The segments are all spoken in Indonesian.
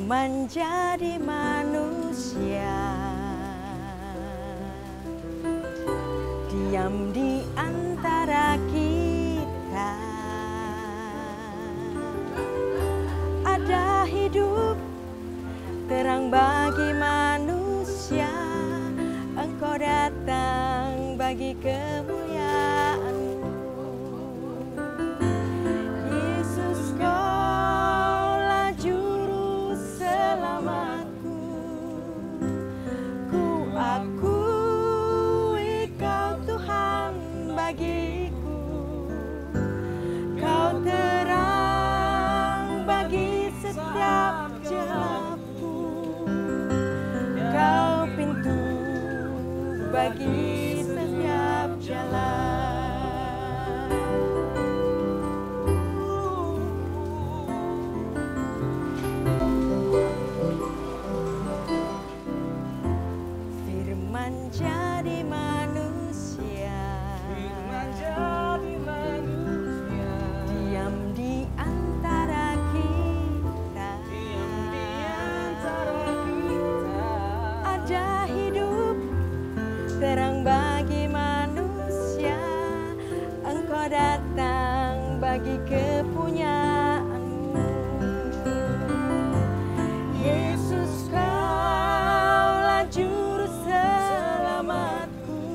Firman jadi manusia, diam di antara kita. Ada hidup terang bagi manusia, Engkau datang bagi kemuliaan-Mu. Yesus, Kaulah juru selamatku. Ku akui Kau Tuhan bagiku. Kau terang bagi setiap gelapku. Kau pintu bagi setiap jalan. Firman jadi manusia, diam di antara kita. Ada hidup terang bagi manusia, Engkau datang bagi kepunyaan-Mu. Yesus, Kaulah juru selamatku.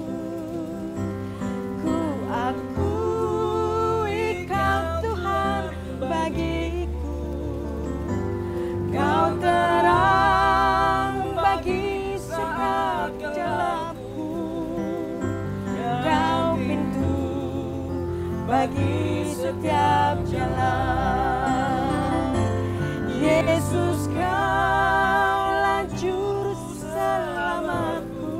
Ku akui Kau Tuhan bagiku. Kau terang bagi setiap gelapku. Kau pintu bagi setiap jalan. Yesus, Kaulah juru selamatku.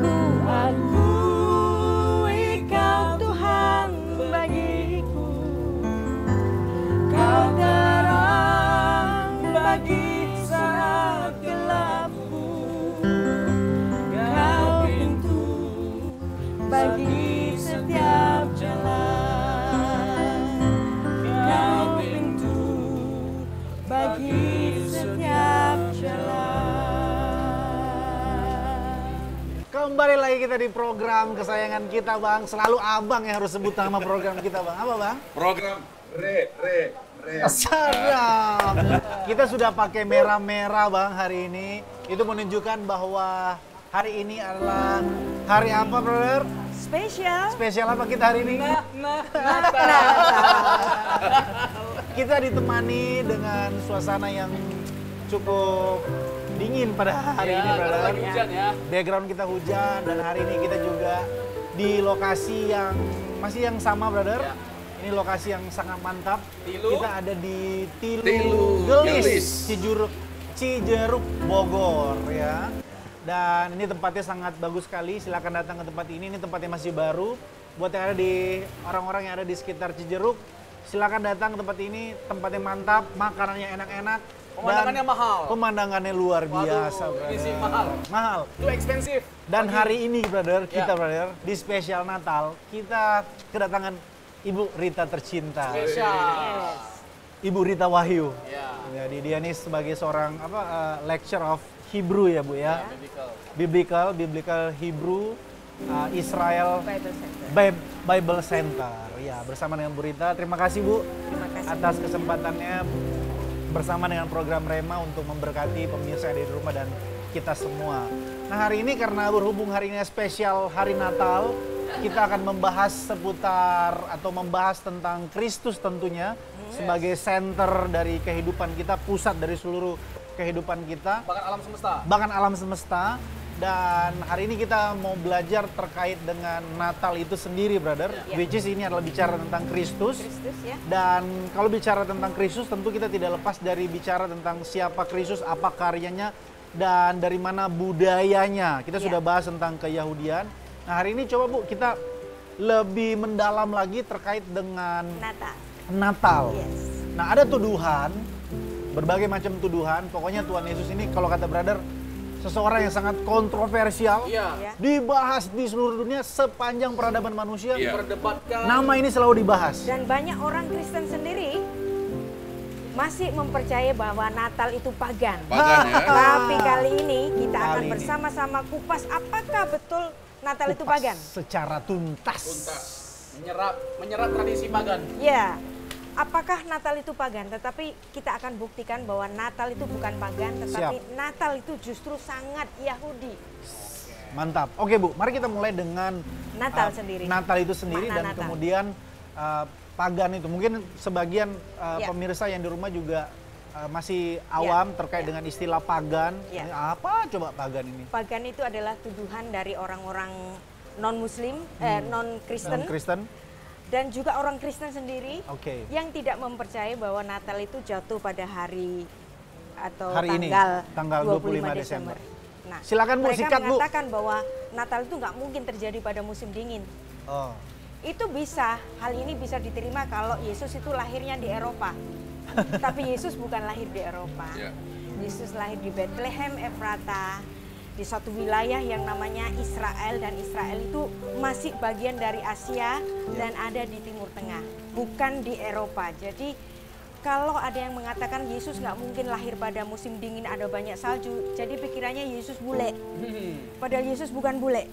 Ku akui Kau Tuhan bagiku. Kau terang bagi saat gelapku. Kau pintu bagi setiap jalan. Kau pintu bagi setiap jalan. Kembali lagi kita di program kesayangan kita, Bang. Selalu Abang yang harus sebut nama program kita, Bang. Apa, Bang? Program Re. Sadap. Kita sudah pakai merah-merah, Bang, hari ini. Itu menunjukkan bahwa hari ini adalah hari apa, brother? Spesial. Spesial apa kita hari ini? Kita ditemani dengan suasana yang cukup dingin pada hari ini, brother. Lagi hujan ya. Background kita hujan, dan hari ini kita juga di lokasi yang masih yang sama, brother. Ya. Ini lokasi yang sangat mantap. Tilu. Kita ada di Tilu Gelis. Gelis, Cijeruk, Bogor, ya. Dan ini tempatnya sangat bagus sekali. Silakan datang ke tempat ini. Ini tempatnya masih baru. Buat yang ada di orang-orang yang ada di sekitar Cijeruk, silakan datang ke tempat ini. Tempatnya mantap, makanannya enak-enak. Pemandangannya mahal. Pemandangannya luar biasa, Waduh, brother. ini sih mahal. Mahal. Itu ekspensif. Dan hari ini, brother, kita Ya. brother, di spesial Natal, kita kedatangan Ibu Rita tercinta. Spesial. Ibu Rita Wahyu. Ya. Jadi dia ini sebagai seorang lecture of Hebrew ya, Bu ya. Biblical. Biblical Hebrew Israel Bible Center. Bible Center. Ya, bersama dengan Bu Rita. Terima kasih, Bu, Terima kasih. atas kesempatannya bersama dengan program Rema untuk memberkati pemirsa yang ada di rumah dan kita semua. Nah, hari ini karena berhubung hari ini spesial hari Natal, kita akan membahas seputar atau membahas tentang Kristus tentunya sebagai center dari kehidupan kita, pusat dari seluruh kehidupan kita, Bahkan alam semesta. bahkan alam semesta. Dan hari ini kita mau belajar terkait dengan Natal itu sendiri, brother. Ya. Which is ini adalah bicara tentang Kristus. Kristus ya. Dan kalau bicara tentang Kristus, tentu kita tidak lepas dari bicara tentang siapa Kristus, apa karyanya, dan dari mana budayanya. Kita sudah bahas tentang keyahudian. Nah, hari ini coba, Bu, kita lebih mendalam lagi terkait dengan Natal. Yes. Nah, ada tuduhan, berbagai macam tuduhan. Pokoknya Tuhan Yesus ini, kalau kata brother, seseorang yang sangat kontroversial, Iya. dibahas di seluruh dunia sepanjang peradaban manusia. Iya. Perdebatkan. Nama ini selalu dibahas. Dan banyak orang Kristen sendiri masih mempercayai bahwa Natal itu pagan. Pagan ya. Tapi kali ini kita akan Kali ini. bersama-sama kupas apakah betul Natal itu Kupas pagan. secara tuntas. Menyerap tradisi pagan. Ya, apakah Natal itu pagan? Tetapi kita akan buktikan bahwa Natal itu bukan pagan, tetapi Natal itu justru sangat Yahudi. Mantap. Oke Bu, mari kita mulai dengan Natal sendiri. Natal itu sendiri Makna dan Natal. kemudian pagan itu. Mungkin sebagian Ya. pemirsa yang di rumah juga masih awam terkait dengan istilah pagan. Ya. Apa coba pagan ini? Pagan itu adalah tuduhan dari orang-orang non-Muslim, non-Kristen, Non-Kristen. dan juga orang Kristen sendiri Oke. yang tidak mempercayai bahwa Natal itu jatuh pada hari atau Hari ini, tanggal 25 Desember. Nah, Silakan, Bu, mereka sikat, Bu. mengatakan bahwa Natal itu nggak mungkin terjadi pada musim dingin. Oh. Itu hal ini bisa diterima kalau Yesus itu lahirnya di Eropa. Tapi Yesus bukan lahir di Eropa. Ya. Yesus lahir di Bethlehem Efrata, di suatu wilayah yang namanya Israel, dan Israel itu masih bagian dari Asia dan ada di Timur Tengah, bukan di Eropa. Jadi kalau ada yang mengatakan Yesus nggak mungkin lahir pada musim dingin ada banyak salju, jadi pikirannya Yesus bule. Padahal Yesus bukan bule.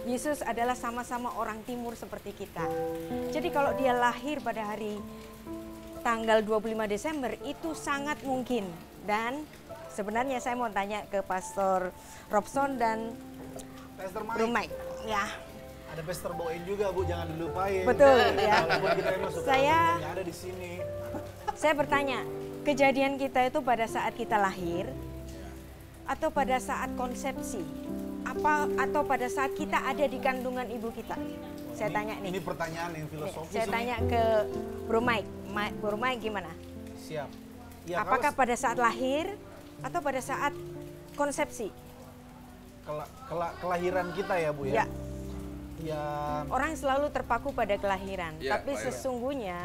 Yesus adalah sama-sama orang timur seperti kita. Jadi kalau dia lahir pada hari tanggal 25 Desember itu sangat mungkin. Dan sebenarnya saya mau tanya ke Pastor Robson dan Pastor Bro Mike. Ya, Ada Pastor Bowen juga Bu, jangan dilupain. betul ya. Walaupun kita emang suka Saya- yang ada di sini. Saya bertanya, kejadian kita itu pada saat kita lahir atau pada saat konsepsi? Atau pada saat kita ada di kandungan ibu kita? Saya tanya nih. Ini pertanyaan yang filosofis. Saya ini. tanya ke Bro Mike. Bro Mike gimana? Siap. Ya, Apakah pada saat lahir atau pada saat konsepsi? kelahiran kita ya Bu ya? Ya, Ya, orang selalu terpaku pada kelahiran. Ya, Tapi kelahiran. sesungguhnya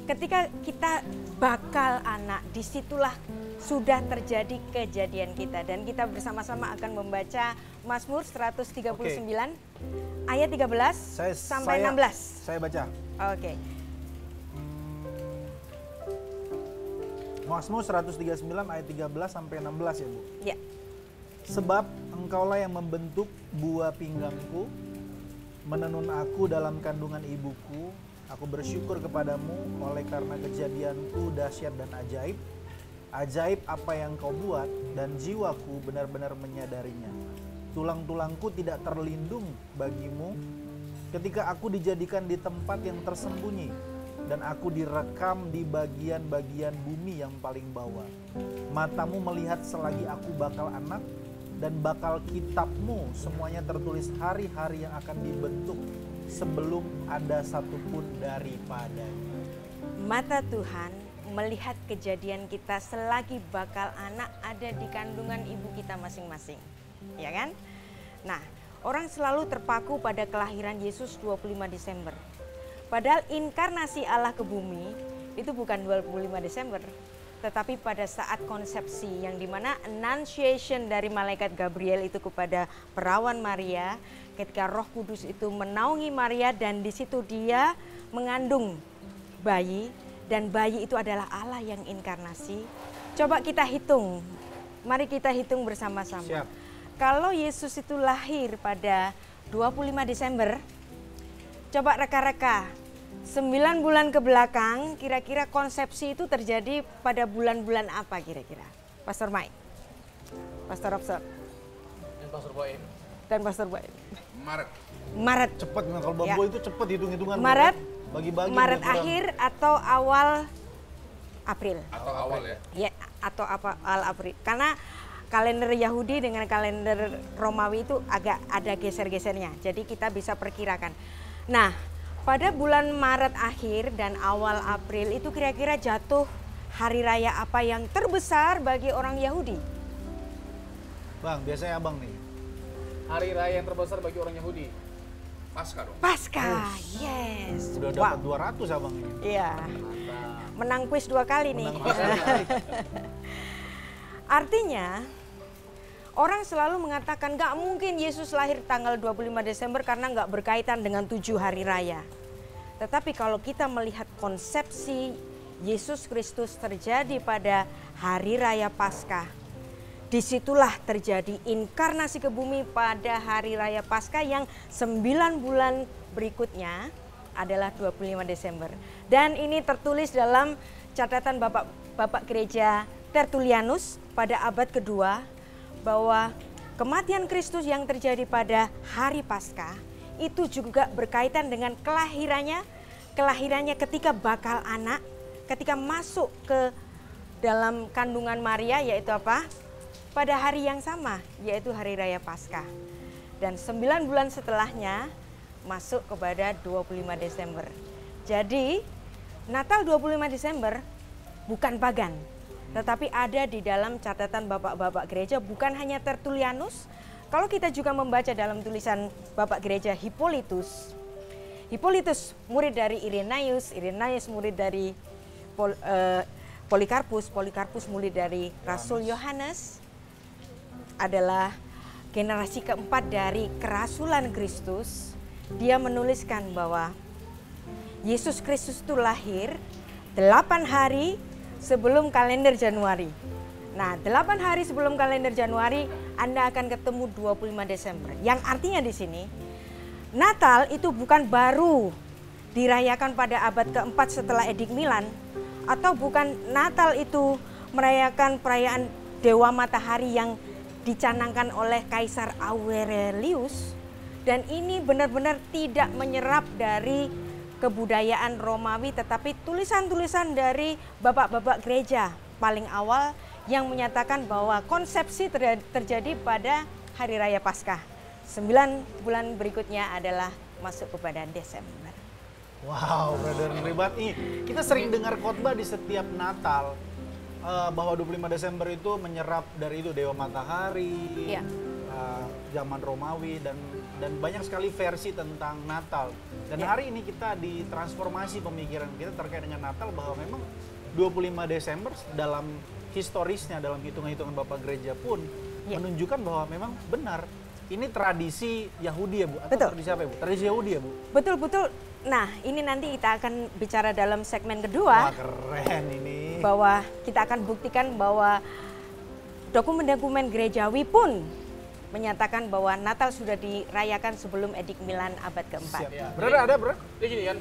ketika kita bakal anak, disitulah sudah terjadi kejadian kita. Dan kita bersama-sama akan membaca Mazmur 139 ayat 13 sampai 16. Saya baca. Oke. Mazmur 139 ayat 13 sampai 16 ya Bu. Ya. Sebab engkaulah yang membentuk buah pinggangku, menenun aku dalam kandungan ibuku. Aku bersyukur kepadamu oleh karena kejadianku dahsyat dan ajaib. Ajaib apa yang kau buat dan jiwaku benar-benar menyadarinya. Tulang-tulangku tidak terlindung bagimu ketika aku dijadikan di tempat yang tersembunyi dan aku direkam di bagian-bagian bumi yang paling bawah. Matamu melihat selagi aku bakal anak dan bakal kitabmu semuanya tertulis hari-hari yang akan dibentuk sebelum ada satupun daripadanya. Mata Tuhan melihat kejadian kita selagi bakal anak ada di kandungan ibu kita masing-masing. Ya kan? Nah, orang selalu terpaku pada kelahiran Yesus 25 Desember. Padahal inkarnasi Allah ke bumi itu bukan 25 Desember, tetapi pada saat konsepsi yang dimana annunciation dari malaikat Gabriel itu kepada perawan Maria, ketika Roh Kudus itu menaungi Maria dan di situ dia mengandung bayi, dan bayi itu adalah Allah yang inkarnasi. Coba kita hitung, mari kita hitung bersama-sama. Siap. Kalau Yesus itu lahir pada 25 Desember, coba reka-reka 9 bulan ke belakang, kira-kira konsepsi itu terjadi pada bulan-bulan apa kira-kira? Pastor Mike, Pastor Robson, Dan Pastor Boem. dan Pastor Boy. Maret. Maret, Cepet kalau Bambu Ya. itu cepet hitung-hitungan. Maret, bagi-bagi. Maret nggak kurang. akhir atau awal April? Atau awal ya. Ya, atau awal April. Karena kalender Yahudi dengan kalender Romawi itu agak ada geser-gesernya. Jadi kita bisa perkirakan. Nah, pada bulan Maret akhir dan awal April itu kira-kira jatuh hari raya apa yang terbesar bagi orang Yahudi? Bang, biasanya abang nih. Hari raya yang terbesar bagi orang Yahudi. Pasca dong. Paskah. Yes. Sudah Wow. dapat 200 abang ini. Iya. Menang kuis 2 kali nih. Menang kuis. Artinya orang selalu mengatakan gak mungkin Yesus lahir tanggal 25 Desember karena gak berkaitan dengan 7 hari raya. Tetapi kalau kita melihat konsepsi Yesus Kristus terjadi pada hari raya Paskah. Disitulah terjadi inkarnasi ke bumi pada hari raya Paskah yang 9 bulan berikutnya adalah 25 Desember. Dan ini tertulis dalam catatan Bapak Gereja Tertullianus pada abad kedua bahwa kematian Kristus yang terjadi pada hari Paskah itu juga berkaitan dengan kelahirannya ketika bakal anak, ketika masuk ke dalam kandungan Maria, yaitu apa? Pada hari yang sama, yaitu hari raya Paskah. Dan 9 bulan setelahnya masuk kepada 25 Desember. Jadi Natal 25 Desember bukan pagan, tetapi ada di dalam catatan bapak-bapak gereja, bukan hanya Tertullianus. Kalau kita juga membaca dalam tulisan Bapak Gereja Hippolytus murid dari Irenaeus murid dari Polikarpus murid dari Rasul Yohanes, adalah generasi keempat dari kerasulan Kristus. Dia menuliskan bahwa Yesus Kristus itu lahir 8 hari sebelum kalender Januari. Nah, 8 hari sebelum kalender Januari Anda akan ketemu 25 Desember. Yang artinya di sini Natal itu bukan baru dirayakan pada abad keempat setelah Edik Milan, atau bukan Natal itu merayakan perayaan Dewa Matahari yang dicanangkan oleh Kaisar Aurelius, dan ini benar-benar tidak menyerap dari kebudayaan Romawi, tetapi tulisan-tulisan dari bapak-bapak gereja paling awal yang menyatakan bahwa konsepsi terjadi pada hari raya Paskah. 9 bulan berikutnya adalah masuk kepada Desember. Wow, Brother Ribat nih. Kita sering dengar khotbah di setiap Natal bahwa 25 Desember itu menyerap dari itu Dewa Matahari, Iya. Zaman Romawi, dan banyak sekali versi tentang Natal. Dan Iya. hari ini kita ditransformasi pemikiran kita terkait dengan Natal, bahwa memang 25 Desember dalam historisnya, dalam hitungan-hitungan Bapak Gereja pun Iya. menunjukkan bahwa memang benar ini tradisi Yahudi ya Bu? Atau Betul. tradisi apa ya Bu? Tradisi Yahudi ya Bu? Betul-betul. Nah, ini nanti kita akan bicara dalam segmen Wah, kedua, keren ini. bahwa kita akan buktikan bahwa dokumen-dokumen gerejawi pun menyatakan bahwa Natal sudah dirayakan sebelum Edik Milan abad keempat. Siap. Ya, Brother, ada bro? Jadi gini kan,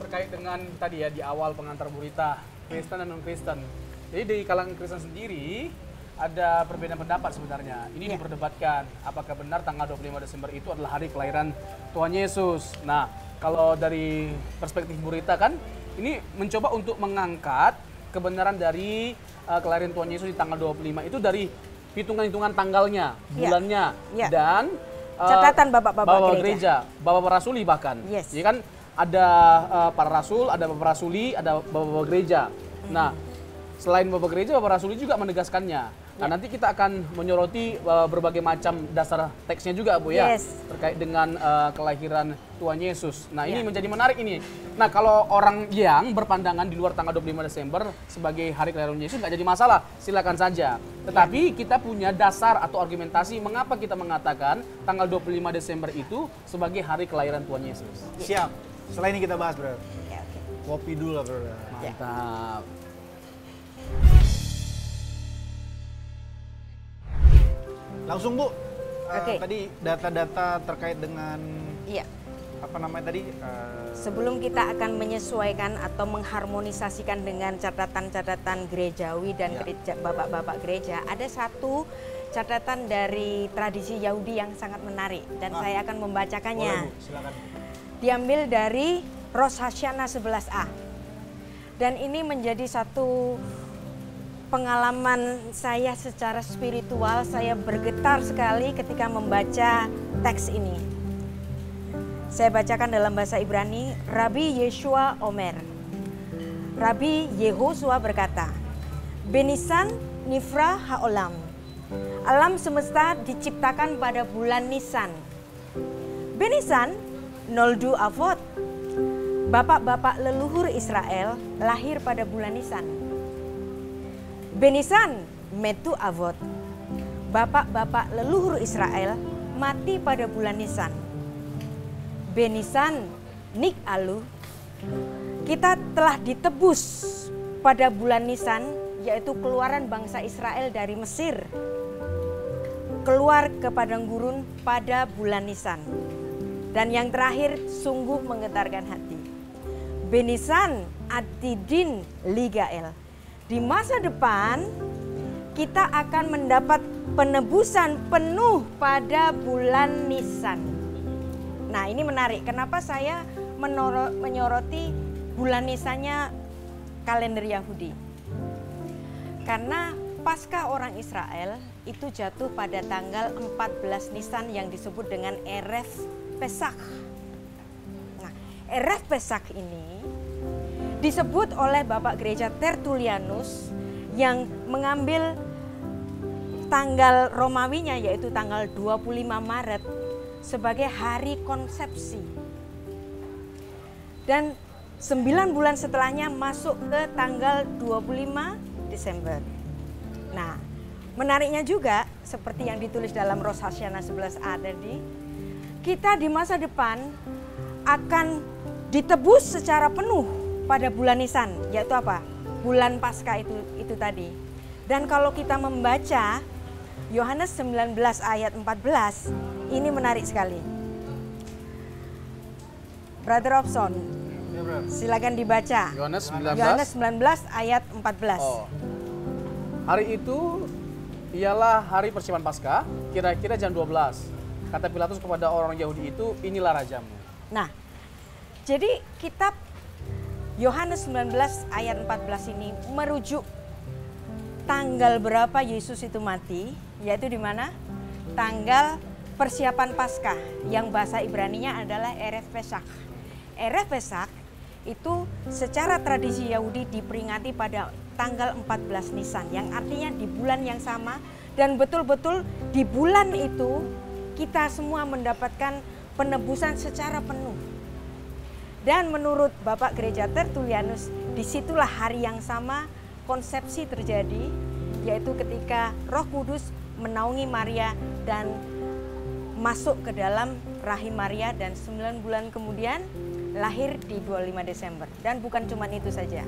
terkait dengan tadi ya di awal pengantar berita Kristen dan non-Kristen. Jadi di kalangan Kristen sendiri ada perbedaan pendapat sebenarnya. Ini Ya. diperdebatkan apakah benar tanggal 25 Desember itu adalah hari kelahiran Tuhan Yesus. Nah, kalau dari perspektif berita kan ini mencoba untuk mengangkat kebenaran dari kelahiran Tuhan Yesus di tanggal 25 itu dari hitungan-hitungan tanggalnya, Ya. bulannya, Ya. dan Catatan bapak-bapak gereja. bapak rasuli bahkan. Yes. Ya kan ada para rasul, ada bapak rasuli, ada bapak gereja. Nah, selain bapak gereja, bapak rasuli juga menegaskannya. Nah, nanti kita akan menyoroti berbagai macam dasar teksnya juga, Bu ya, Yes. terkait dengan kelahiran Tuhan Yesus. Nah, ini Ya. menjadi menarik ini. Nah, kalau orang yang berpandangan di luar tanggal 25 Desember sebagai hari kelahiran Yesus nggak jadi masalah, silakan saja. Tetapi kita punya dasar atau argumentasi mengapa kita mengatakan tanggal 25 Desember itu sebagai hari kelahiran Tuhan Yesus. Siap. Setelah ini kita bahas, bro. Ya, oke. Kopi dulu lah, bro. Mantap. Langsung Bu, Oke. tadi data-data terkait dengan Iya. apa namanya tadi? Sebelum kita akan menyesuaikan atau mengharmonisasikan dengan catatan-catatan gerejawi dan Ya. bapak-bapak gereja, ada satu catatan dari tradisi Yahudi yang sangat menarik dan saya akan Boleh membacakannya. Bu, silakan. Diambil dari Rosh Hashanah 11a. Dan ini menjadi satu pengalaman saya secara spiritual. Saya bergetar sekali ketika membaca teks ini. Saya bacakan dalam bahasa Ibrani. Rabbi Yeshua Omer. Rabbi Yehosua berkata, Benisan Nifra Haolam. Alam semesta diciptakan pada bulan Nisan. Benisan Noldu Avot. Bapak-bapak leluhur Israel lahir pada bulan Nisan. Benisan Metu Avot. Bapak-bapak leluhur Israel mati pada bulan Nisan. Benisan Nik Alu. Kita telah ditebus pada bulan Nisan, yaitu keluaran bangsa Israel dari Mesir keluar ke padang gurun pada bulan Nisan. Dan yang terakhir, sungguh menggetarkan hati. Benisan Atidin Ligael. Di masa depan kita akan mendapat penebusan penuh pada bulan Nisan. Nah, ini menarik. Kenapa saya menyoroti bulan Nisannya kalender Yahudi? Karena Paskah orang Israel itu jatuh pada tanggal 14 Nisan yang disebut dengan Erev Pesach. Nah, Erev Pesach ini disebut oleh Bapak Gereja Tertullianus yang mengambil tanggal Romawinya yaitu tanggal 25 Maret sebagai hari konsepsi. Dan 9 bulan setelahnya masuk ke tanggal 25 Desember. Nah, menariknya juga seperti yang ditulis dalam Rosh Hashanah 11a tadi, kita di masa depan akan ditebus secara penuh pada bulan Nisan, yaitu apa? Bulan Paskah itu tadi. Dan kalau kita membaca Yohanes 19 ayat 14, ini menarik sekali. Brother Robson, silakan dibaca. Yohanes 19. Yohanes 19 ayat 14. Oh. Hari itu ialah hari persiapan Paskah, kira-kira jam 12. Kata Pilatus kepada orang Yahudi itu, inilah rajamu. Nah, jadi kitab Yohanes 19 ayat 14 ini merujuk tanggal berapa Yesus itu mati, yaitu di mana? Tanggal persiapan Paskah yang bahasa Ibraninya adalah Erev Pesach. Erev Pesach itu secara tradisi Yahudi diperingati pada tanggal 14 Nisan, yang artinya di bulan yang sama, dan betul-betul di bulan itu kita semua mendapatkan penebusan secara penuh. Dan menurut Bapak Gereja Tertullianus, disitulah hari yang sama konsepsi terjadi, yaitu ketika Roh Kudus menaungi Maria dan masuk ke dalam rahim Maria, dan 9 bulan kemudian lahir di 25 Desember. Dan bukan cuma itu saja.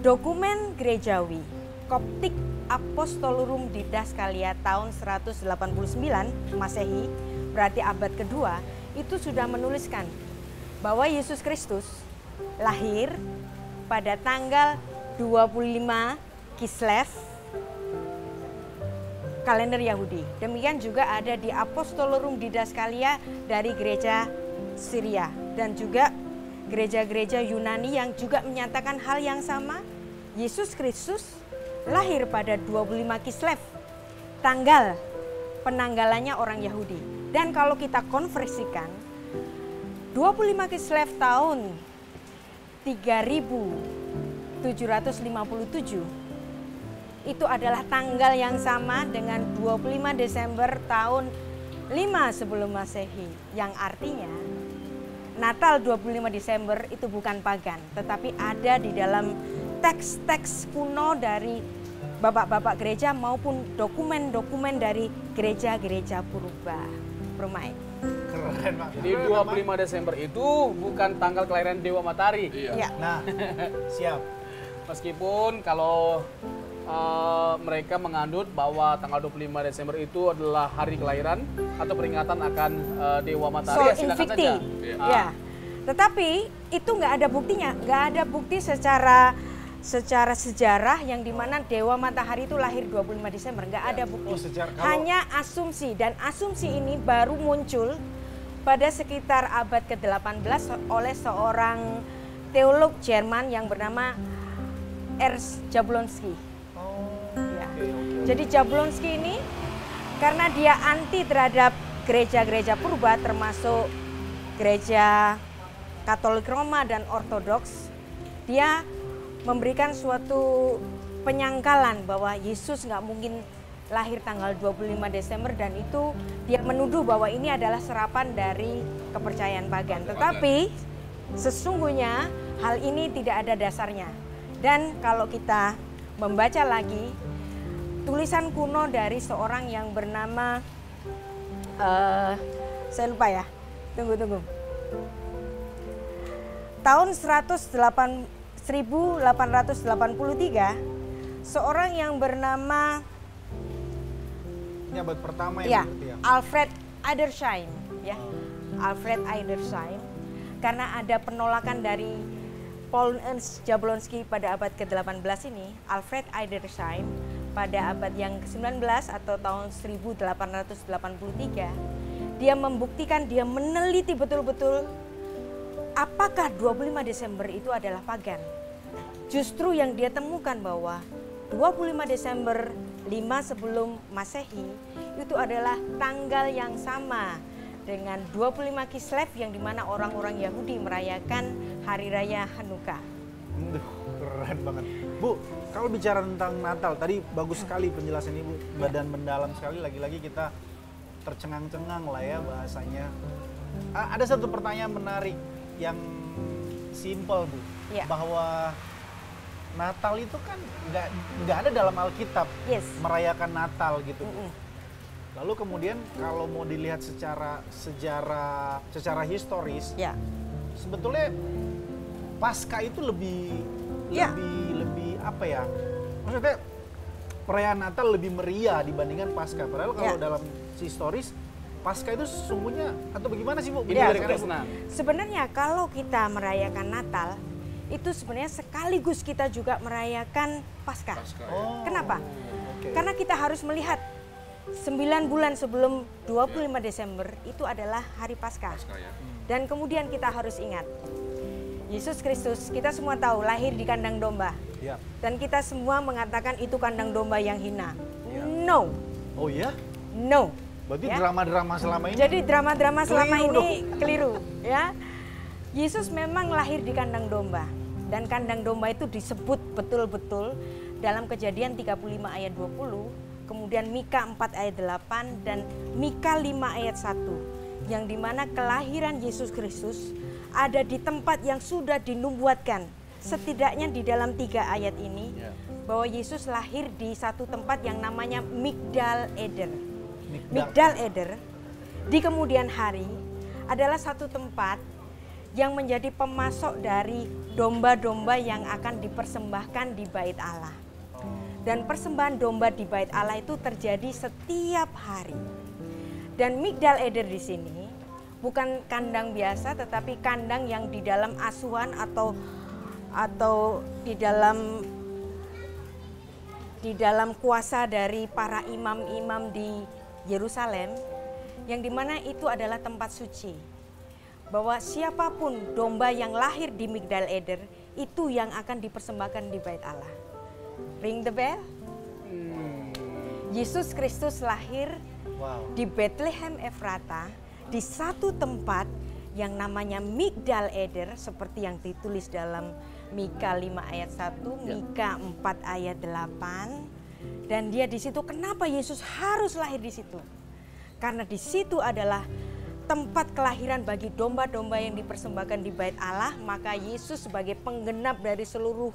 Dokumen gerejawi Coptic Apostolorum Didaskalia tahun 189 Masehi, berarti abad kedua, itu sudah menuliskan bahwa Yesus Kristus lahir pada tanggal 25 Kislev kalender Yahudi. Demikian juga ada di Apostolorum Didaskalia dari gereja Syria, dan juga gereja-gereja Yunani yang juga menyatakan hal yang sama. Yesus Kristus lahir pada 25 Kislev, tanggal penanggalannya orang Yahudi. Dan kalau kita konversikan, 25 Kislev tahun 3757 itu adalah tanggal yang sama dengan 25 Desember tahun 5 sebelum Masehi, yang artinya Natal 25 Desember itu bukan pagan, tetapi ada di dalam teks-teks kuno dari bapak-bapak gereja maupun dokumen-dokumen dari gereja-gereja purba. Permai. Keren, Pak. Jadi 25 Desember itu bukan tanggal kelahiran Dewa Matahari. Ya. Nah, siap. Meskipun kalau mereka mengandut bahwa tanggal 25 Desember itu adalah hari kelahiran atau peringatan akan Dewa Matahari, Sol ya silakan Invicti. saja. Ya. Tetapi itu nggak ada buktinya, nggak ada bukti secara sejarah yang dimana Dewa Matahari itu lahir 25 Desember, nggak ada bukti. Hanya asumsi, dan asumsi ini baru muncul pada sekitar abad ke-18 oleh seorang teolog Jerman yang bernama Ernst Jablonski. Ya. Jadi Jablonski ini karena dia anti terhadap gereja-gereja purba, termasuk gereja Katolik Roma dan Ortodoks, dia memberikan suatu penyangkalan bahwa Yesus nggak mungkin lahir tanggal 25 Desember, dan itu dia menuduh bahwa ini adalah serapan dari kepercayaan pagan. Tetapi sesungguhnya hal ini tidak ada dasarnya. Dan kalau kita membaca lagi tulisan kuno dari seorang yang bernama saya lupa ya, tunggu tahun 1883 seorang yang bernama Ini abad pertama ya, berarti ya. Alfred Edersheim ya. Alfred Edersheim, karena ada penolakan dari Paul Ernst Jablonski pada abad ke-18 ini, Alfred Edersheim pada abad yang ke-19 atau tahun 1883, dia membuktikan, dia meneliti betul-betul apakah 25 Desember itu adalah pagan. Justru yang dia temukan bahwa 25 Desember 5 sebelum Masehi itu adalah tanggal yang sama dengan 25 Kislev yang dimana orang-orang Yahudi merayakan Hari Raya Hanukkah. Keren banget. Bu, kalau bicara tentang Natal, tadi bagus sekali penjelasan Ibu, dan mendalam sekali, lagi-lagi kita tercengang-cengang lah ya bahasanya. Ada satu pertanyaan menarik yang simpel Bu, Ya. bahwa Natal itu kan nggak ada dalam Alkitab Yes. merayakan Natal gitu. Mm-mm. Lalu kemudian kalau mau dilihat secara historis, Ya. sebetulnya Paskah itu lebih Ya. apa ya? Maksudnya perayaan Natal lebih meriah dibandingkan Paskah. Padahal kalau Ya. dalam historis Paskah itu sesungguhnya atau bagaimana sih Bu? Ini Ya, dari Karena- Kresna. Sebenarnya kalau kita merayakan Natal, itu sebenarnya sekaligus kita juga merayakan Paskah. Paskah, ya. Oh, Kenapa? oke. Karena kita harus melihat 9 bulan sebelum 25 Desember itu adalah hari Paskah. Paskah ya. Dan kemudian kita harus ingat, Yesus Kristus kita semua tahu lahir di kandang domba. Ya. Dan kita semua mengatakan itu kandang domba yang hina. Ya. No, Oh ya? no. Berarti Ya. drama-drama selama ini. Jadi drama-drama selama Keliru ini keliru, ya. Yesus memang lahir di kandang domba, dan kandang domba itu disebut betul-betul dalam Kejadian 35 ayat 20, kemudian Mika 4 ayat 8 dan Mika 5 ayat 1, yang dimana kelahiran Yesus Kristus ada di tempat yang sudah dinubuatkan, setidaknya di dalam 3 ayat ini, bahwa Yesus lahir di satu tempat yang namanya Migdal Eder. Migdal Eder di kemudian hari adalah satu tempat yang menjadi pemasok dari domba-domba yang akan dipersembahkan di bait Allah. Dan persembahan domba di bait Allah itu terjadi setiap hari. Dan Migdal Eder di sini bukan kandang biasa, tetapi kandang yang di dalam asuhan atau di dalam kuasa dari para imam-imam di Yerusalem, yang dimana itu adalah tempat suci. Bahwa siapapun domba yang lahir di Migdal Eder itu yang akan dipersembahkan di bait Allah. Ring the bell? Yesus Kristus lahir Wow. di Bethlehem Efrata, di satu tempat yang namanya Migdal Eder, seperti yang ditulis dalam Mika 5 ayat 1, Mika 4 ayat 8. Dan dia di situ, kenapa Yesus harus lahir di situ? Karena di situ adalah tempat kelahiran bagi domba-domba yang dipersembahkan di bait Allah, maka Yesus sebagai penggenap dari seluruh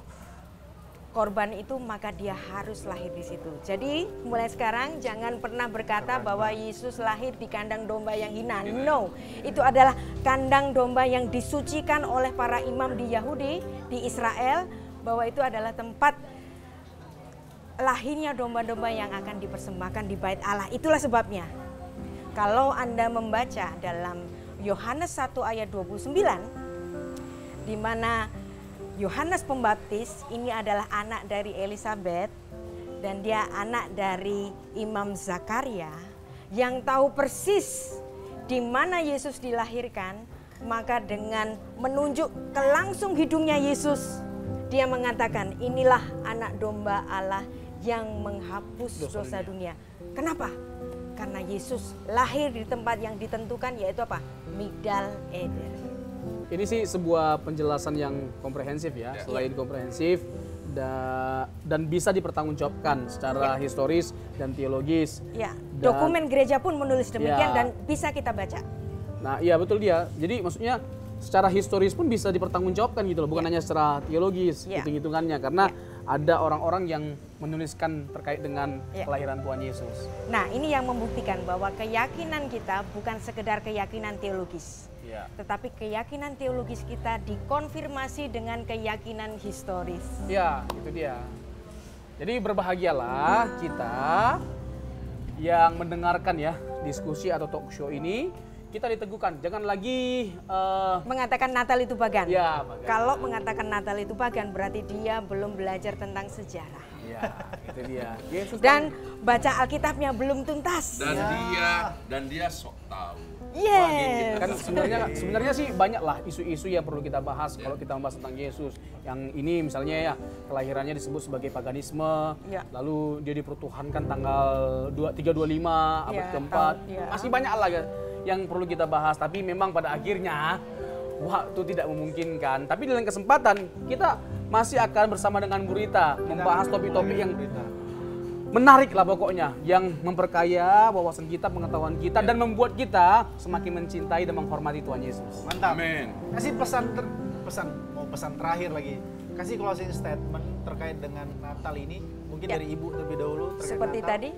korban itu, maka dia harus lahir di situ. Jadi mulai sekarang jangan pernah berkata bahwa Yesus lahir di kandang domba yang hina. No, itu adalah kandang domba yang disucikan oleh para imam di Yahudi, di Israel, bahwa itu adalah tempat lahirnya domba-domba yang akan dipersembahkan di bait Allah. Itulah sebabnya kalau Anda membaca dalam Yohanes 1 ayat 29, di mana Yohanes Pembaptis ini adalah anak dari Elisabet dan dia anak dari Imam Zakaria yang tahu persis di mana Yesus dilahirkan, maka dengan menunjuk ke langsung hidungnya Yesus, dia mengatakan, inilah anak domba Allah yang menghapus dosa dunia. Kenapa? Karena Yesus lahir di tempat yang ditentukan, yaitu apa? Migdal Eder. Ini sih sebuah penjelasan yang komprehensif ya, selain komprehensif dan bisa dipertanggungjawabkan secara historis dan teologis. Ya, Dan- dokumen gereja pun menulis demikian Ya. dan bisa kita baca. Nah, iya betul dia. Jadi maksudnya secara historis pun bisa dipertanggungjawabkan gitu loh, bukan hanya secara teologis Ya. hitung-hitungannya, karena ada orang-orang yang menuliskan terkait dengan Ya. kelahiran Tuhan Yesus. Nah, ini yang membuktikan bahwa keyakinan kita bukan sekedar keyakinan teologis. Ya. Tetapi keyakinan teologis kita dikonfirmasi dengan keyakinan historis. Ya, itu dia. Jadi berbahagialah kita yang mendengarkan ya diskusi atau talk show ini. Kita diteguhkan, jangan lagi Mengatakan Natal itu pagan. ya, pagan. Kalau mengatakan Natal itu pagan berarti dia belum belajar tentang sejarah. Ya, itu dia. Yesus Dan baca Alkitabnya belum tuntas. Dan dia sok tahu. Yes. kan sebenarnya sih banyak lah isu-isu yang perlu kita bahas kalau kita membahas tentang Yesus. Yang ini misalnya ya kelahirannya disebut sebagai paganisme, Ya. lalu dia dipertuhankan tanggal 325 abad Ya, keempat. ya. Masih banyak lah yang perlu kita bahas, tapi memang pada akhirnya waktu tidak memungkinkan. Tapi dalam kesempatan kita masih akan bersama dengan Bu Rita membahas topik-topik yang menarik lah pokoknya, yang memperkaya wawasan kita, pengetahuan kita, dan membuat kita semakin mencintai dan menghormati Tuhan Yesus. Mantap. Amin. Kasih pesan terakhir lagi. Kasih closing statement terkait dengan Natal ini. Mungkin Ya. dari Ibu terlebih dahulu terkait Seperti Natal. tadi,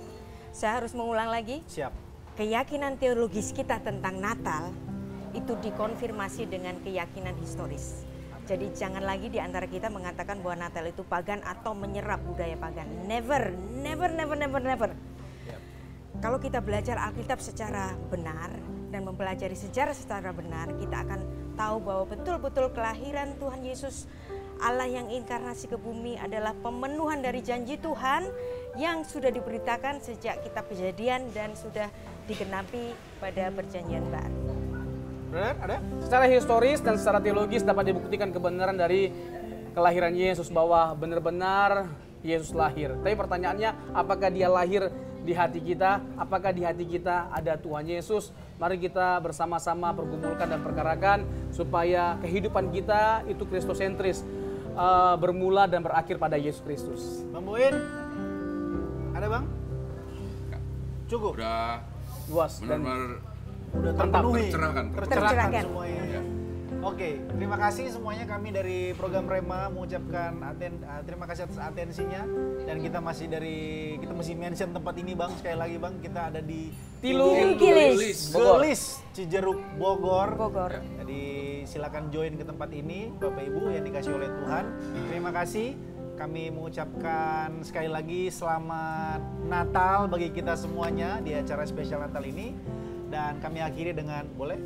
saya harus mengulang lagi. Siap. Keyakinan teologis kita tentang Natal itu dikonfirmasi dengan keyakinan historis. Jadi jangan lagi di antara kita mengatakan bahwa Natal itu pagan atau menyerap budaya pagan. Never, never, never, never, never. Kalau kita belajar Alkitab secara benar dan mempelajari sejarah secara benar, kita akan tahu bahwa betul-betul kelahiran Tuhan Yesus, Allah yang inkarnasi ke bumi adalah pemenuhan dari janji Tuhan yang sudah diberitakan sejak kitab Kejadian dan sudah digenapi pada perjanjian baru. Benar? Ada? Secara historis dan secara teologis dapat dibuktikan kebenaran dari kelahiran Yesus, bahwa benar-benar Yesus lahir. Tapi pertanyaannya, apakah dia lahir di hati kita? Apakah di hati kita ada Tuhan Yesus? Mari kita bersama-sama pergumulkan dan perkarakan supaya kehidupan kita itu kristosentris, bermula dan berakhir pada Yesus Kristus. Bang Boin? Ada Bang? Cukup? Udah Luas dan benar-benar Udah terpenuhi. tercerahkan. Tercerahkan. semuanya. Ya. Oke, terima kasih semuanya. Kami dari program Rema mengucapkan terima kasih atas atensinya, dan kita masih mention tempat ini Bang, sekali lagi Bang, kita ada di Gilis. Gelis, Cijeruk, Bogor. Bogor. Jadi silakan join ke tempat ini Bapak Ibu yang dikasih oleh Tuhan. Terima kasih. Kami mengucapkan sekali lagi selamat Natal bagi kita semuanya di acara spesial Natal ini. Dan kami akhiri dengan, boleh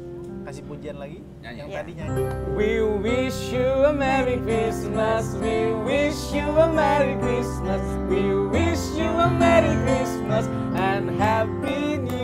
kasih pujian lagi? Nyanyi. Yang Ya. tadi nyanyi. We wish you a Merry Christmas. We wish you a Merry Christmas. We wish you a Merry Christmas and Happy New